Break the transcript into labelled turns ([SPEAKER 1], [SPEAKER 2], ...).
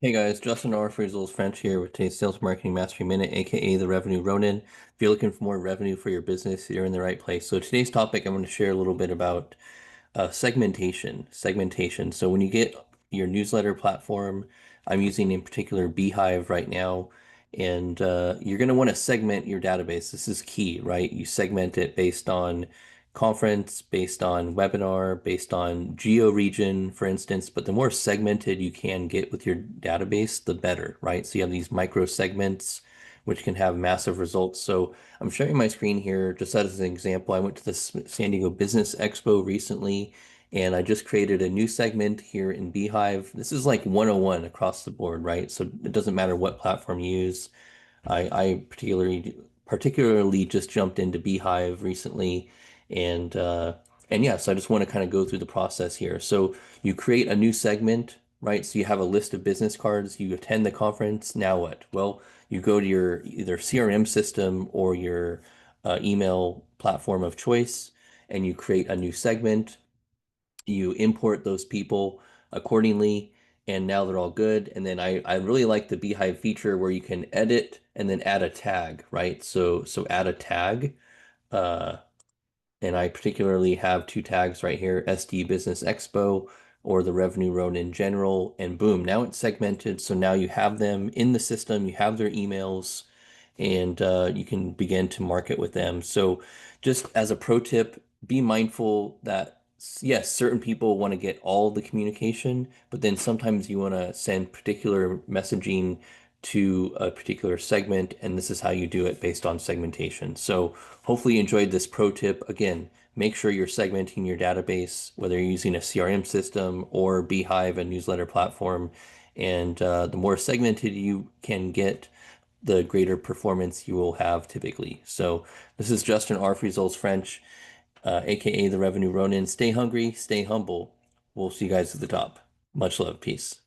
[SPEAKER 1] Hey guys, Justin R. for Results French here with today's Sales Marketing Mastery Minute, aka the Revenue Ronin. If you're looking for more revenue for your business, you're in the right place. So today's topic, I'm going to share a little bit about segmentation. Segmentation. So when you get your newsletter platform, I'm using in particular Beehive right now, and you're going to want to segment your database. This is key, right? You segment it based on conference, based on webinar, based on geo-region, for instance. But the more segmented you can get with your database, the better, right? So you have these micro segments, which can have massive results. So I'm sharing my screen here just as an example. I went to the San Diego Business Expo recently, and I just created a new segment here in Beehive. This is like 101 across the board, right? So it doesn't matter what platform you use. I particularly just jumped into Beehive recently, and yeah, so I just want to kind of go through the process here. So you create a new segment, right? So you have a list of business cards. You attend the conference. Now what? Well, you go to your either CRM system or your email platform of choice, and you create a new segment. You import those people accordingly, and now they're all good. And then I really like the Beehive feature where you can edit and then add a tag, right? So add a tag. Uh, and I particularly have two tags right here, SD Business Expo or the Revenue Road in general, and boom, now it's segmented. So now you have them in the system, you have their emails, and you can begin to market with them. So just as a pro tip, be mindful that yes, certain people want to get all the communication, but then sometimes you want to send particular messaging to a particular segment, and this is how you do it based on segmentation. So hopefully you enjoyed this pro tip. Again, make sure you're segmenting your database, whether you're using a CRM system or Beehive, a newsletter platform. And the more segmented you can get, the greater performance you will have typically. So this is Justin R. for Results French, aka the Revenue Ronin. Stay hungry, stay humble. We'll see you guys at the top. Much love. Peace.